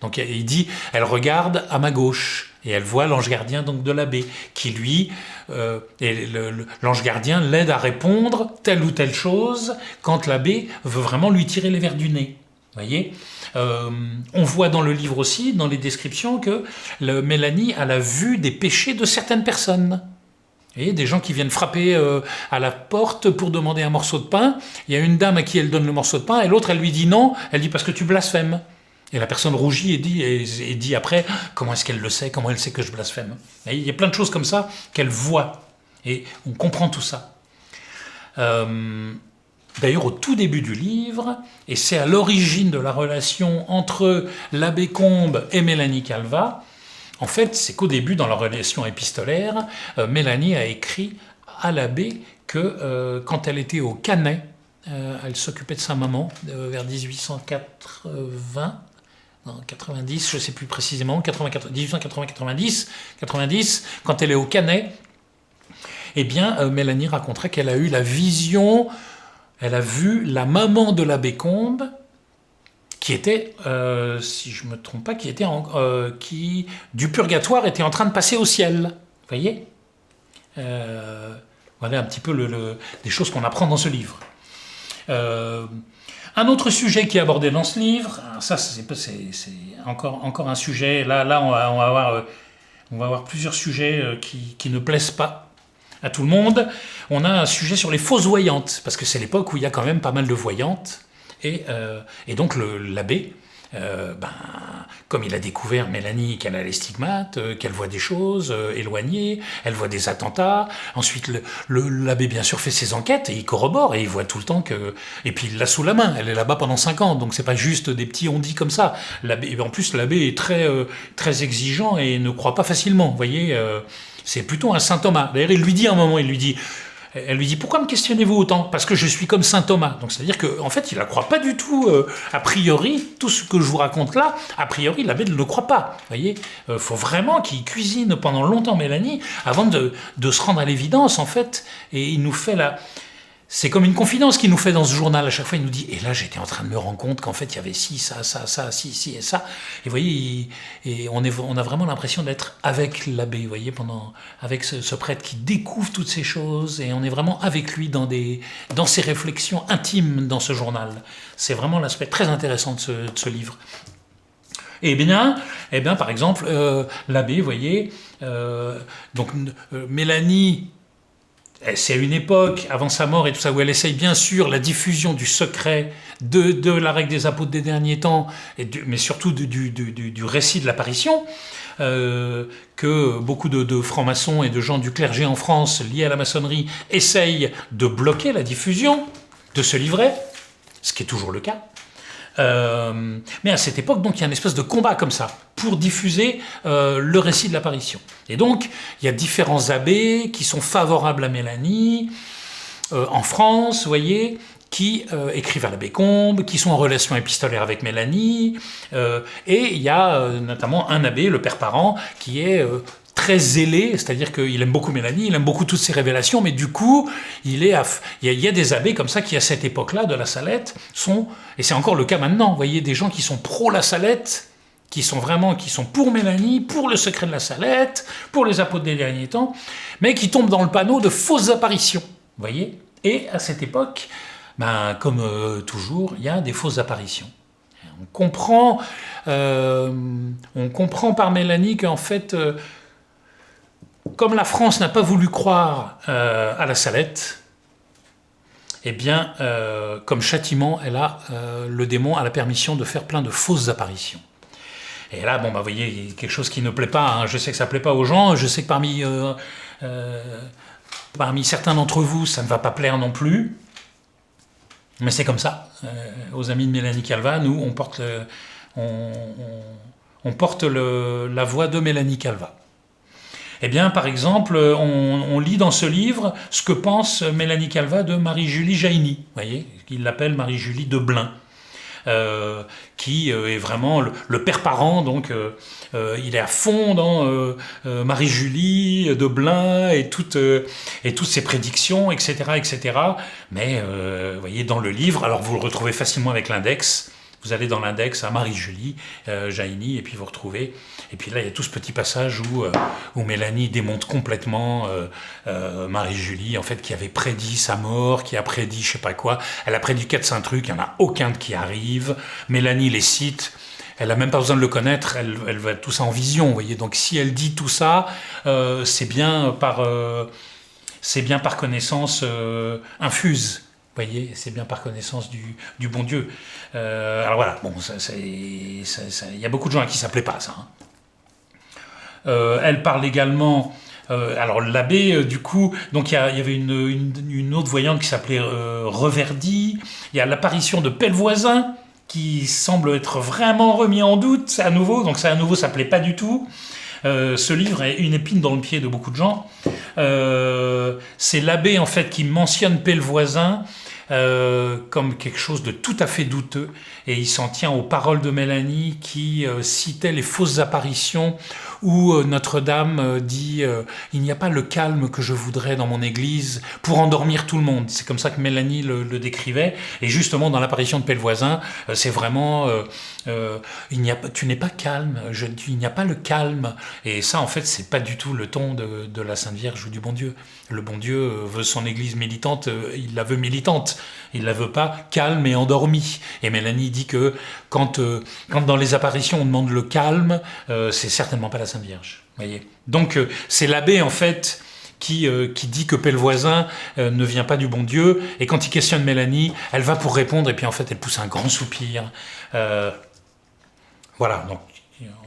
Donc il dit « Elle regarde à ma gauche ». Et elle voit l'ange gardien donc de l'abbé, qui lui, l'ange gardien l'aide à répondre telle ou telle chose quand l'abbé veut vraiment lui tirer les vers du nez. Voyez, on voit dans le livre aussi, dans les descriptions, que Mélanie a la vue des péchés de certaines personnes. Vous voyez, des gens qui viennent frapper à la porte pour demander un morceau de pain. Il y a une dame à qui elle donne le morceau de pain, et l'autre, elle lui dit non, elle dit parce que tu blasphèmes. Et la personne rougit et dit après, comment est-ce qu'elle le sait, comment elle sait que je blasphème. Et il y a plein de choses comme ça qu'elle voit, et on comprend tout ça. D'ailleurs, au tout début du livre, et c'est à l'origine de la relation entre l'abbé Combe et Mélanie Calvat, en fait, c'est qu'au début, dans leur relation épistolaire, Mélanie a écrit à l'abbé que quand elle était au Canet, elle s'occupait de sa maman vers 1880, non, 90, je ne sais plus précisément, 1880-90, quand elle est au Canet, eh bien, Mélanie raconterait qu'elle a eu la vision, elle a vu la maman de l'abbé Combe, qui était, si je ne me trompe pas, qui du purgatoire était en train de passer au ciel. Vous voyez, voilà un petit peu des choses qu'on apprend dans ce livre. Un autre sujet qui est abordé dans ce livre, ça c'est encore un sujet, là on va avoir plusieurs sujets qui ne plaisent pas à tout le monde. On a un sujet sur les fausses voyantes, parce que c'est l'époque où il y a quand même pas mal de voyantes, et donc l'abbé, comme il a découvert Mélanie qu'elle a les stigmates, qu'elle voit des choses éloignées, elle voit des attentats, ensuite l'abbé bien sûr fait ses enquêtes et il corrobore et il voit tout le temps que... Et puis il l'a sous la main, elle est là-bas pendant 5 ans, donc c'est pas juste des petits on-dit comme ça. En plus l'abbé est très exigeant et ne croit pas facilement, vous voyez, c'est plutôt un saint Thomas. D'ailleurs il lui dit à un moment, elle lui dit « Pourquoi me questionnez-vous autant ?» Parce que je suis comme saint Thomas. Donc c'est-à-dire qu'en fait, il ne la croit pas du tout, a priori, tout ce que je vous raconte là, a priori, l'abbé ne le croit pas. Vous voyez, faut vraiment qu'il cuisine pendant longtemps Mélanie, avant de se rendre à l'évidence, en fait, et il nous fait c'est comme une confidence qu'il nous fait dans ce journal. À chaque fois, il nous dit « Et là, j'étais en train de me rendre compte qu'en fait, il y avait ci, ça, ci et ça. » Et vous voyez, on a vraiment l'impression d'être avec l'abbé, vous voyez, avec ce prêtre qui découvre toutes ces choses, et on est vraiment avec lui dans ses réflexions intimes dans ce journal. C'est vraiment l'aspect très intéressant de ce livre. Eh bien, par exemple, l'abbé, vous voyez, donc Mélanie... c'est à une époque, avant sa mort et tout ça, où elle essaye bien sûr la diffusion du secret de la règle des apôtres des derniers temps, mais surtout du récit de l'apparition, que beaucoup de francs-maçons et de gens du clergé en France liés à la maçonnerie essayent de bloquer la diffusion de ce livret, ce qui est toujours le cas. Mais à cette époque, donc, il y a une espèce de combat comme ça pour diffuser le récit de l'apparition. Et donc, il y a différents abbés qui sont favorables à Mélanie en France, vous voyez, qui écrivent à l'abbé Combes, qui sont en relation épistolaire avec Mélanie, et il y a notamment un abbé, le père Parent, qui est très zélé, c'est-à-dire qu'il aime beaucoup Mélanie, il aime beaucoup toutes ses révélations, mais du coup, il y a des abbés comme ça qui, à cette époque-là de la Salette, sont, et c'est encore le cas maintenant, vous voyez, des gens qui sont pro-la Salette, qui sont pour Mélanie, pour le secret de la Salette, pour les apôtres des derniers temps, mais qui tombent dans le panneau de fausses apparitions, vous voyez. Et à cette époque, ben, comme toujours, il y a des fausses apparitions. On comprend par Mélanie qu'en fait, comme la France n'a pas voulu croire à la Salette, eh bien, comme châtiment, le démon a la permission de faire plein de fausses apparitions. Et là, bon, bah, vous voyez, il y a quelque chose qui ne plaît pas. Hein. Je sais que ça ne plaît pas aux gens. Je sais que parmi certains d'entre vous, ça ne va pas plaire non plus. Mais c'est comme ça. Aux amis de Mélanie Calva, nous, on porte la voix de Mélanie Calva. Eh bien, par exemple, on lit dans ce livre ce que pense Mélanie Calva de Marie-Julie Jaïni, vous voyez, il l'appelle Marie-Julie de Blain, qui est vraiment le père Parent, donc il est à fond dans Marie-Julie de Blain et toutes ses prédictions, etc., etc. Mais, vous voyez, dans le livre, alors vous le retrouvez facilement avec l'index. Vous allez dans l'index à Marie-Julie Jaïni, et puis vous retrouvez. Et puis là, il y a tout ce petit passage où Mélanie démonte complètement Marie-Julie, en fait, qui avait prédit sa mort, qui a prédit je sais pas quoi. Elle a prédit 400 trucs, il n'y en a aucun qui arrive. Mélanie les cite. Elle n'a même pas besoin de le connaître, elle va tout ça en vision, vous voyez. Donc si elle dit tout ça, c'est bien par connaissance infuse. Vous voyez, c'est bien par connaissance du bon Dieu. Alors voilà, bon, il y a beaucoup de gens à qui ça ne plaît pas, ça. Hein. Elle parle également... alors l'abbé, du coup, donc il y avait une autre voyante qui s'appelait Reverdy. Il y a l'apparition de Pellevoisin, qui semble être vraiment remis en doute à nouveau. Donc ça, à nouveau, ça ne plaît pas du tout. Ce livre est une épine dans le pied de beaucoup de gens. C'est l'abbé, en fait, qui mentionne Pellevoisin comme quelque chose de tout à fait douteux, et il s'en tient aux paroles de Mélanie qui citait les fausses apparitions où Notre-Dame dit il n'y a pas le calme que je voudrais dans mon église pour endormir tout le monde. C'est comme ça que Mélanie le décrivait, et justement dans l'apparition de Pellevoisin, c'est vraiment tu n'es pas calme, il n'y a pas le calme, et ça en fait c'est pas du tout le ton de la Sainte Vierge ou du bon Dieu. Le bon Dieu veut son église militante, il la veut militante, il la veut pas calme et endormie. Et Mélanie dit que quand dans les apparitions on demande le calme, c'est certainement pas la Sainte Vierge. Voyez. Donc c'est l'abbé en fait qui dit que Pellevoisin ne vient pas du bon Dieu, et quand il questionne Mélanie, elle va pour répondre, et puis en fait elle pousse un grand soupir. Voilà, donc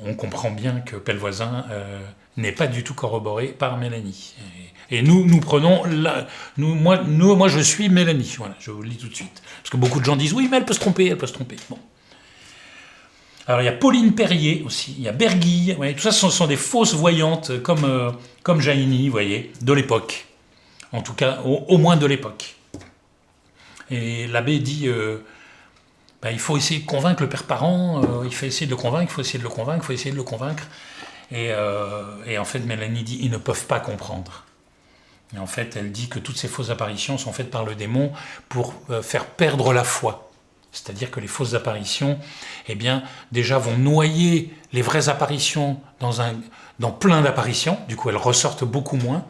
on comprend bien que Pellevoisin n'est pas du tout corroboré par Mélanie. Et nous prenons moi je suis Mélanie, voilà, je vous le dis tout de suite. Parce que beaucoup de gens disent oui, mais elle peut se tromper. Bon. Alors il y a Pauline Perrier aussi, il y a Berguille, ouais, tout ça ce sont des fausses voyantes comme Jaïni, vous voyez, de l'époque. En tout cas, au moins de l'époque. Et l'abbé dit il faut essayer de convaincre le père Parent, il faut essayer de le convaincre, il faut essayer de le convaincre. Et en fait, Mélanie dit ils ne peuvent pas comprendre. Et en fait, elle dit que toutes ces fausses apparitions sont faites par le démon pour faire perdre la foi. C'est-à-dire que les fausses apparitions, eh bien, déjà vont noyer les vraies apparitions dans plein d'apparitions. Du coup, elles ressortent beaucoup moins.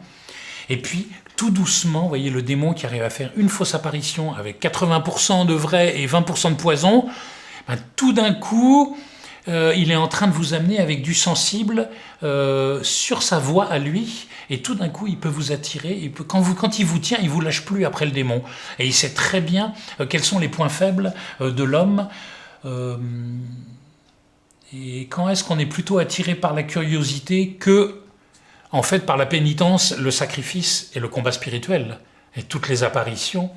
Et puis, tout doucement, vous voyez, le démon qui arrive à faire une fausse apparition avec 80% de vrai et 20% de poison, tout d'un coup, il est en train de vous amener avec du sensible sur sa voie à lui, et tout d'un coup il peut vous attirer, quand il vous tient, il vous lâche plus après le démon, et il sait très bien quels sont les points faibles de l'homme, et quand est-ce qu'on est plutôt attiré par la curiosité que, en fait, par la pénitence, le sacrifice et le combat spirituel. Et toutes les apparitions,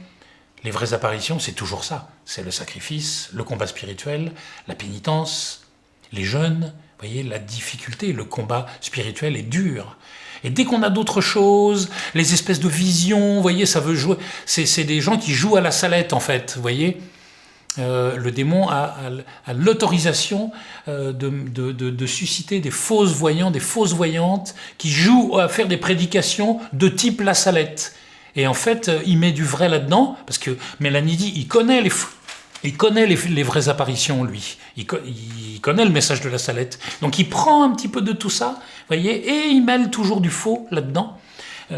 les vraies apparitions, c'est toujours ça. C'est le sacrifice, le combat spirituel, la pénitence, les jeûnes, vous voyez, la difficulté, le combat spirituel est dur. Et dès qu'on a d'autres choses, les espèces de visions, vous voyez, ça veut jouer. C'est des gens qui jouent à la salette, en fait, vous voyez. Le démon a l'autorisation de susciter des fausses voyants, des fausses voyantes qui jouent à faire des prédications de type la salette. Et en fait, il met du vrai là-dedans, parce que Mélanie dit, il connaît les vraies apparitions, lui. Il connaît le message de la salette. Donc il prend un petit peu de tout ça, vous voyez, et il mêle toujours du faux là-dedans. Vous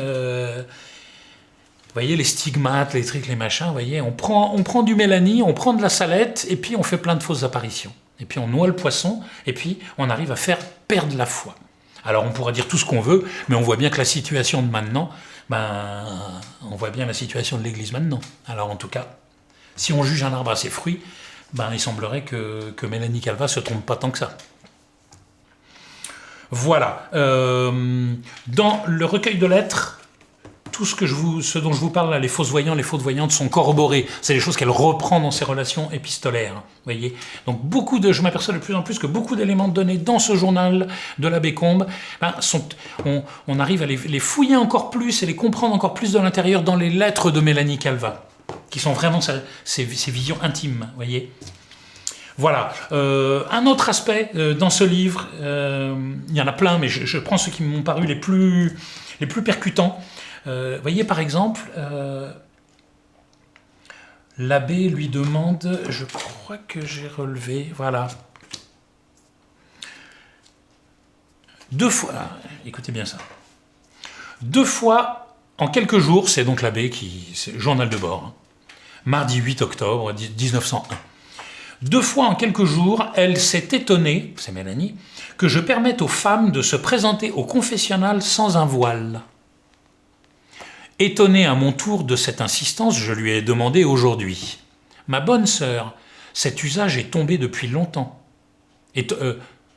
voyez, les stigmates, les trucs, les machins, vous voyez, on prend du Mélanie, on prend de la salette, et puis on fait plein de fausses apparitions. Et puis on noie le poisson, et puis on arrive à faire perdre la foi. Alors on pourra dire tout ce qu'on veut, mais on voit bien que la situation de maintenant, on voit bien la situation de l'Église maintenant. Alors en tout cas, si on juge un arbre à ses fruits, il semblerait que Mélanie Calva ne se trompe pas tant que ça. Voilà. Dans le recueil de lettres, tout ce dont je vous parle là, les fausses voyants, les fausses voyantes sont corroborés. C'est des choses qu'elle reprend dans ses relations épistolaires. Vous voyez. Donc je m'aperçois de plus en plus que beaucoup d'éléments donnés dans ce journal de l'abbé Combe, on arrive à les fouiller encore plus et les comprendre encore plus de l'intérieur dans les lettres de Mélanie Calva, qui sont vraiment ses visions intimes. Vous voyez. Voilà. Un autre aspect dans ce livre, il y en a plein, mais je prends ceux qui m'ont paru les plus percutants. Voyez par exemple, l'abbé lui demande, je crois que j'ai relevé, voilà. 2 fois, écoutez bien ça. 2 fois en quelques jours, c'est donc l'abbé c'est journal de bord, hein, mardi 8 octobre 1901. 2 fois en quelques jours, elle s'est étonnée, c'est Mélanie, que je permette aux femmes de se présenter au confessionnal sans un voile. Étonné à mon tour de cette insistance, je lui ai demandé aujourd'hui. « Ma bonne sœur, cet usage est tombé depuis longtemps.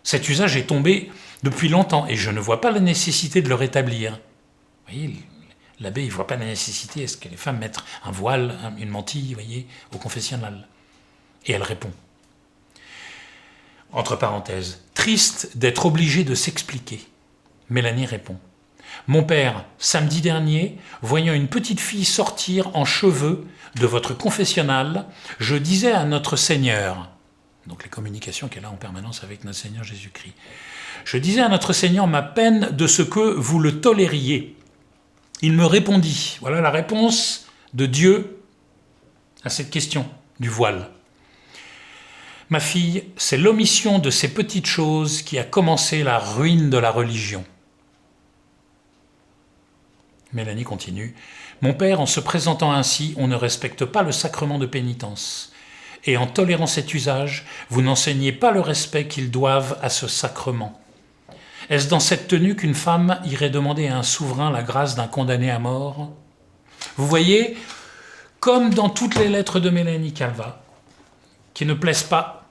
Cet usage est tombé depuis longtemps et je ne vois pas la nécessité de le rétablir. » Vous voyez, l'abbé, il ne voit pas la nécessité. Est-ce que les femmes mettent un voile, une mantille, vous voyez, au confessionnal? Et elle répond. Entre parenthèses, triste d'être obligée de s'expliquer. Mélanie répond. Mon père, samedi dernier, voyant une petite fille sortir en cheveux de votre confessionnal, je disais à notre Seigneur, donc les communications qu'elle a en permanence avec notre Seigneur Jésus-Christ, je disais à notre Seigneur ma peine de ce que vous le tolériez. Il me répondit, voilà la réponse de Dieu à cette question du voile. Ma fille, c'est l'omission de ces petites choses qui a commencé la ruine de la religion. Mélanie continue. Mon père, en se présentant ainsi, on ne respecte pas le sacrement de pénitence. Et en tolérant cet usage, vous n'enseignez pas le respect qu'ils doivent à ce sacrement. Est-ce dans cette tenue qu'une femme irait demander à un souverain la grâce d'un condamné à mort? Vous voyez, comme dans toutes les lettres de Mélanie Calva, qui ne plaisent pas,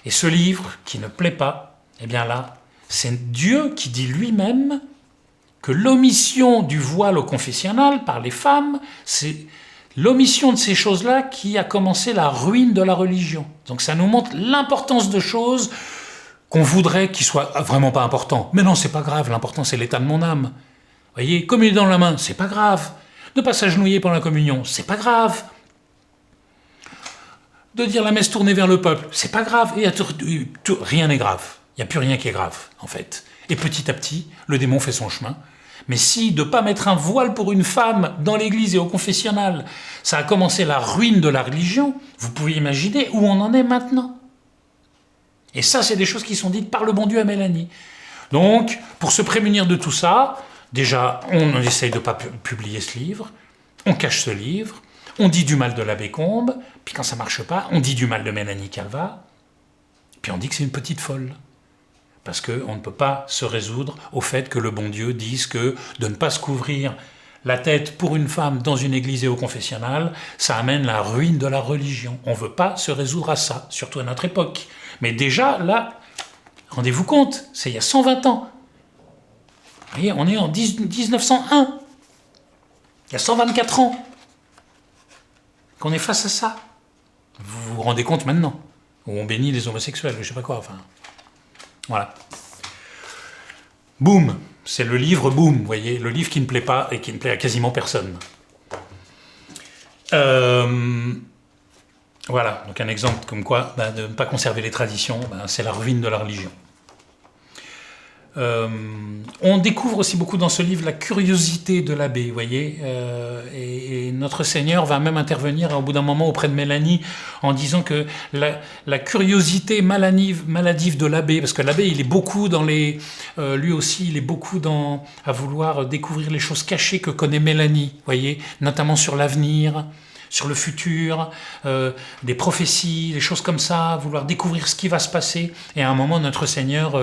et ce livre qui ne plaît pas, eh bien là, c'est Dieu qui dit lui-même que l'omission du voile au confessionnal par les femmes, c'est l'omission de ces choses-là qui a commencé la ruine de la religion. Donc ça nous montre l'importance de choses qu'on voudrait qu'ils soient vraiment pas importants. Mais non, c'est pas grave, l'important c'est l'état de mon âme. Vous voyez, communier dans la main, c'est pas grave. Ne pas s'agenouiller pendant la communion, c'est pas grave. De dire la messe tournée vers le peuple, c'est pas grave. Et rien n'est grave. Il n'y a plus rien qui est grave, en fait. Et petit à petit, le démon fait son chemin. Mais si de ne pas mettre un voile pour une femme dans l'église et au confessionnal, ça a commencé la ruine de la religion, vous pouvez imaginer où on en est maintenant. Et ça, c'est des choses qui sont dites par le bon Dieu à Mélanie. Donc, pour se prémunir de tout ça, déjà, on essaye de ne pas publier ce livre, on cache ce livre, on dit du mal de l'abbé Combe, puis quand ça ne marche pas, on dit du mal de Mélanie Calva, Puis on dit que c'est une petite folle. Parce qu'on ne peut pas se résoudre au fait que le bon Dieu dise que de ne pas se couvrir la tête pour une femme dans une église et au confessionnal, ça amène la ruine de la religion. On ne veut pas se résoudre à ça, surtout à notre époque. Mais déjà, là, rendez-vous compte, c'est il y a 120 ans. Vous voyez, on est en 1901. Il y a 124 ans qu'on est face à ça. Vous vous rendez compte maintenant, où on bénit les homosexuels, je ne sais pas quoi, enfin... Voilà. Boum, c'est le livre Boum, vous voyez, le livre qui ne plaît pas et qui ne plaît à quasiment personne. Voilà, donc un exemple comme quoi, de ne pas conserver les traditions, c'est la ruine de la religion. On découvre aussi beaucoup dans ce livre la curiosité de l'abbé, vous voyez, et notre Seigneur va même intervenir au bout d'un moment auprès de Mélanie en disant que la curiosité maladive de l'abbé, parce que l'abbé il est beaucoup dans les, lui aussi il est beaucoup à vouloir découvrir les choses cachées que connaît Mélanie, vous voyez, notamment sur l'avenir, sur le futur, des prophéties, des choses comme ça, vouloir découvrir ce qui va se passer. Et à un moment, notre Seigneur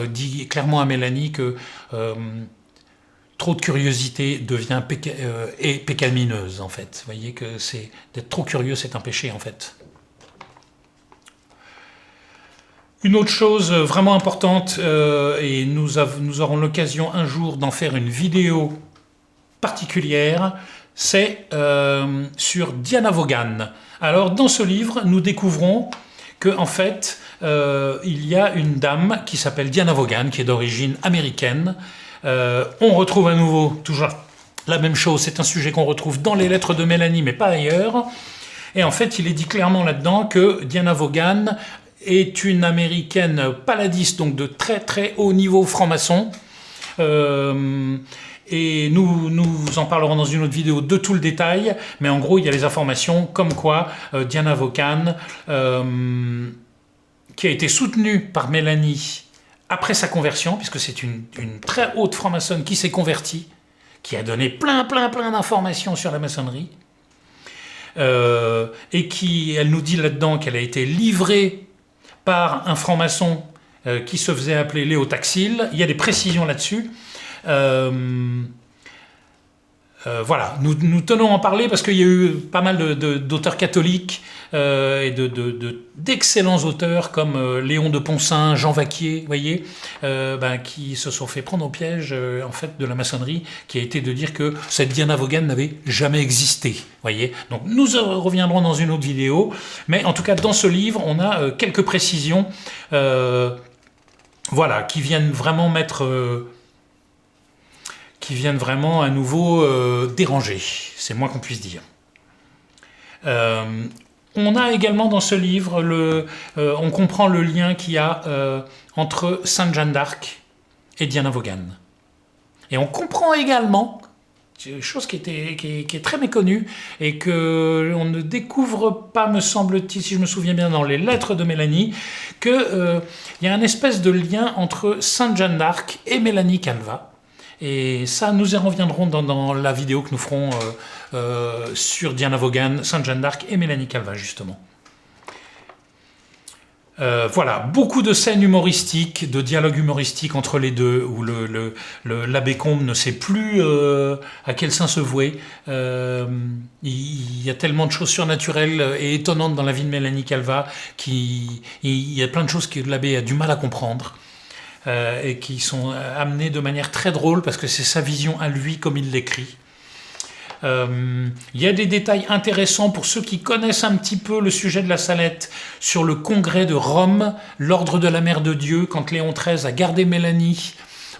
dit clairement à Mélanie que trop de curiosité devient pécamineuse, en fait. Vous voyez que d'être trop curieux, c'est un péché, en fait. Une autre chose vraiment importante, et nous aurons l'occasion un jour d'en faire une vidéo particulière, c'est sur Diana Vaughan. Alors, dans ce livre, nous découvrons qu'en fait, il y a une dame qui s'appelle Diana Vaughan, qui est d'origine américaine. On retrouve à nouveau, toujours la même chose, c'est un sujet qu'on retrouve dans les lettres de Mélanie, mais pas ailleurs. Et en fait, il est dit clairement là-dedans que Diana Vaughan est une américaine paladiste, donc de très très haut niveau franc-maçon. Et nous en parlerons dans une autre vidéo de tout le détail, mais en gros, il y a les informations comme quoi Diana Vaughan, qui a été soutenue par Mélanie après sa conversion, puisque c'est une très haute franc-maçonne qui s'est convertie, qui a donné plein d'informations sur la maçonnerie, et elle nous dit là-dedans qu'elle a été livrée par un franc-maçon qui se faisait appeler Léo Taxil. Il y a des précisions là-dessus. Voilà, nous tenons à en parler parce qu'il y a eu pas mal d'auteurs catholiques et d'excellents auteurs comme Léon de Poncin, Jean Vaquier, vous voyez, qui se sont fait prendre au piège en fait de la maçonnerie, qui a été de dire que cette Diana Vaughan n'avait jamais existé, vous voyez. Donc nous reviendrons dans une autre vidéo, mais en tout cas dans ce livre on a quelques précisions, voilà, qui viennent vraiment à nouveau déranger, c'est le moins qu'on puisse dire. On a également dans ce livre, on comprend le lien qu'il y a entre Sainte Jeanne d'Arc et Diana Vaughan. Et on comprend également, chose qui est très méconnue, et qu'on ne découvre pas, me semble-t-il, si je me souviens bien, dans les lettres de Mélanie, qu'il y a une espèce de lien entre Sainte Jeanne d'Arc et Mélanie Calvat. Et ça, nous y reviendrons dans la vidéo que nous ferons sur Diana Vaughan, Sainte Jeanne d'Arc et Mélanie Calvat, justement. Voilà, beaucoup de scènes humoristiques, de dialogues humoristiques entre les deux, où l'abbé Combe ne sait plus à quel saint se vouer. Il y a tellement de choses surnaturelles et étonnantes dans la vie de Mélanie Calvat qu'il y a plein de choses que l'abbé a du mal à comprendre. Et qui sont amenés de manière très drôle parce que c'est sa vision à lui comme il l'écrit. Il y a des détails intéressants pour ceux qui connaissent un petit peu le sujet de la Salette sur le congrès de Rome, l'ordre de la Mère de Dieu, quand Léon XIII a gardé Mélanie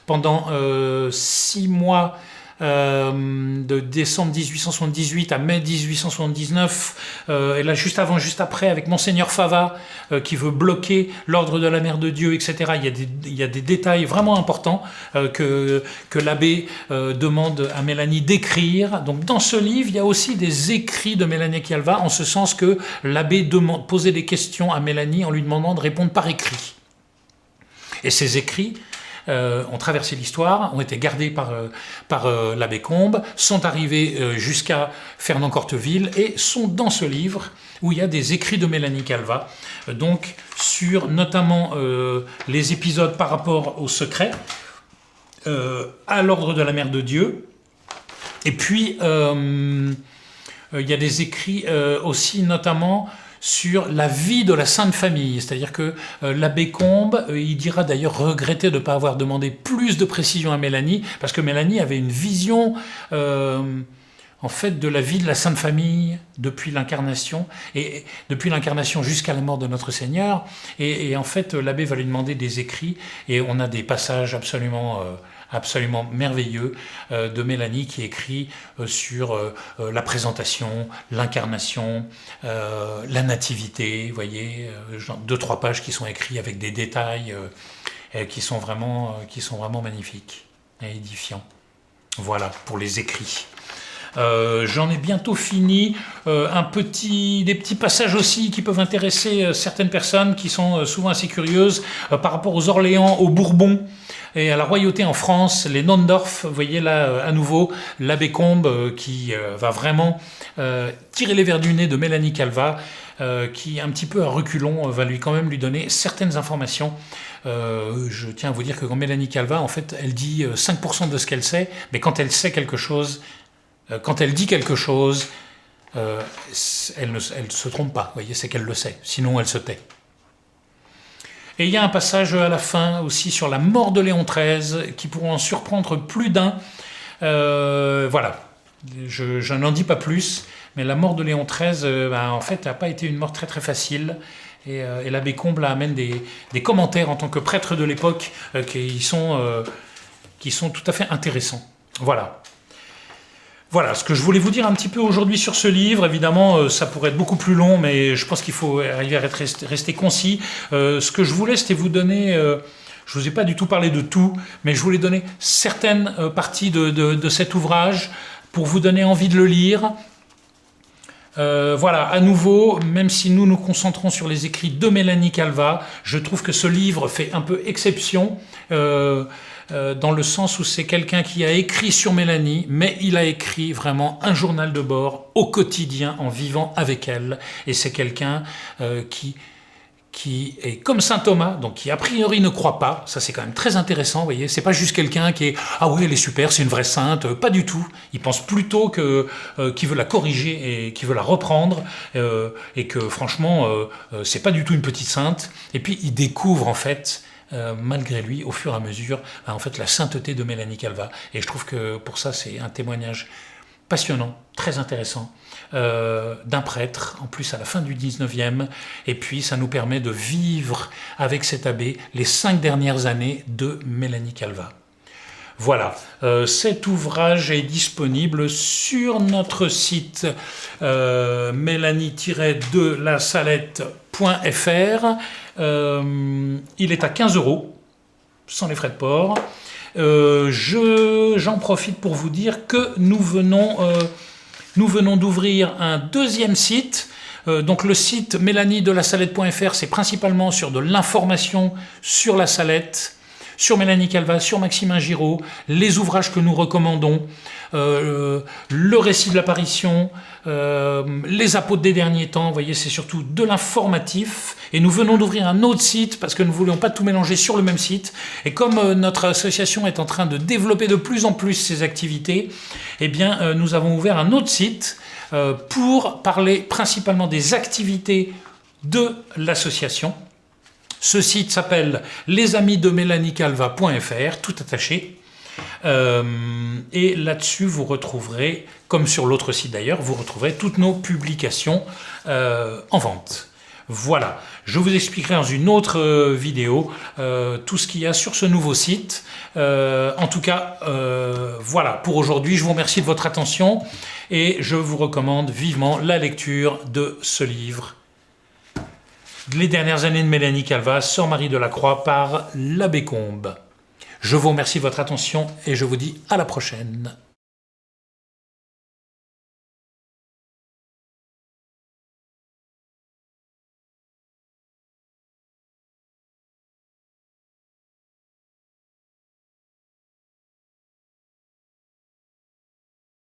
pendant 6 mois, de décembre 1878 à mai 1879, et là juste avant, juste après, avec Monseigneur Fava qui veut bloquer l'ordre de la Mère de Dieu, etc. Il y a des détails vraiment importants que l'abbé demande à Mélanie d'écrire. Donc dans ce livre, il y a aussi des écrits de Mélanie Calvat, en ce sens que l'abbé posait des questions à Mélanie en lui demandant de répondre par écrit. Et ces écrits ont traversé l'histoire, ont été gardés par l'abbé Combe, sont arrivés jusqu'à Fernand Corteville et sont dans ce livre où il y a des écrits de Mélanie Calva, donc sur notamment les épisodes par rapport au secret, à l'ordre de la Mère de Dieu, et puis il y a des écrits aussi notamment sur la vie de la Sainte Famille, c'est-à-dire que l'abbé Combe, il dira d'ailleurs regretter de ne pas avoir demandé plus de précision à Mélanie, parce que Mélanie avait une vision en fait de la vie de la Sainte Famille depuis l'incarnation, et depuis l'incarnation jusqu'à la mort de notre Seigneur, et en fait l'abbé va lui demander des écrits, et on a des passages absolument merveilleux de Mélanie qui écrit sur la présentation, l'incarnation, la nativité, vous voyez, 2-3 pages qui sont écrites avec des détails qui sont vraiment magnifiques et édifiants. Voilà pour les écrits. J'en ai bientôt fini. Des petits passages aussi qui peuvent intéresser certaines personnes qui sont souvent assez curieuses par rapport aux Orléans, aux Bourbons et à la royauté en France, les Nondorf. Vous voyez là à nouveau l'abbé Combe qui va vraiment tirer les vers du nez de Mélanie Calva, qui un petit peu à reculons va quand même lui donner certaines informations. Je tiens à vous dire que quand Mélanie Calva, en fait, elle dit 5% de ce qu'elle sait, mais quand elle sait quelque chose, quand elle dit quelque chose, elle ne se trompe pas, vous voyez, c'est qu'elle le sait, sinon elle se tait. Et il y a un passage à la fin aussi sur la mort de Léon XIII qui pourrait en surprendre plus d'un. Voilà, je n'en dis pas plus, mais la mort de Léon XIII, en fait, n'a pas été une mort très très facile. Et l'abbé Combe amène des commentaires en tant que prêtre de l'époque qui sont tout à fait intéressants. Voilà. Voilà ce que je voulais vous dire un petit peu aujourd'hui sur ce livre. Évidemment, ça pourrait être beaucoup plus long, mais je pense qu'il faut arriver à rester concis. Ce que je voulais, c'était vous donner... je ne vous ai pas du tout parlé de tout, mais je voulais donner certaines parties de cet ouvrage pour vous donner envie de le lire. Voilà, à nouveau, même si nous nous concentrons sur les écrits de Mélanie Calva, je trouve que ce livre fait un peu exception, dans le sens où c'est quelqu'un qui a écrit sur Mélanie, mais il a écrit vraiment un journal de bord au quotidien en vivant avec elle. Et c'est quelqu'un qui est comme saint Thomas, donc qui a priori ne croit pas. Ça c'est quand même très intéressant, vous voyez. C'est pas juste quelqu'un qui est « Ah oui, elle est super, c'est une vraie sainte », pas du tout. Il pense plutôt qu'il veut la corriger et qu'il veut la reprendre, et que franchement, c'est pas du tout une petite sainte. Et puis il découvre en fait, malgré lui, au fur et à mesure, en fait, la sainteté de Mélanie Calva. Et je trouve que pour ça, c'est un témoignage passionnant, très intéressant, d'un prêtre, en plus à la fin du 19e, et puis ça nous permet de vivre avec cet abbé les 5 dernières années de Mélanie Calva. Voilà, cet ouvrage est disponible sur notre site mélanie-de-la-salette.fr. Il est à 15 €, sans les frais de port. J'en profite pour vous dire que nous venons d'ouvrir un deuxième site. Donc le site mélanie-de-la-salette.fr, c'est principalement sur de l'information sur la Salette, sur Mélanie Calva, sur Maximin Giraud, les ouvrages que nous recommandons, le récit de l'apparition, les apôtres des derniers temps. Vous voyez, c'est surtout de l'informatif. Et nous venons d'ouvrir un autre site parce que nous ne voulions pas tout mélanger sur le même site. Et comme notre association est en train de développer de plus en plus ses activités, eh bien, nous avons ouvert un autre site pour parler principalement des activités de l'association. Ce site s'appelle lesamidemélaniecalva.fr, tout attaché. Et là-dessus, vous retrouverez, comme sur l'autre site d'ailleurs, vous retrouverez toutes nos publications en vente. Voilà, je vous expliquerai dans une autre vidéo tout ce qu'il y a sur ce nouveau site. En tout cas, voilà, pour aujourd'hui, je vous remercie de votre attention et je vous recommande vivement la lecture de ce livre. Les dernières années de Mélanie Calva, Sœur Marie de la Croix par l'abbé Combe. Je vous remercie de votre attention et je vous dis à la prochaine.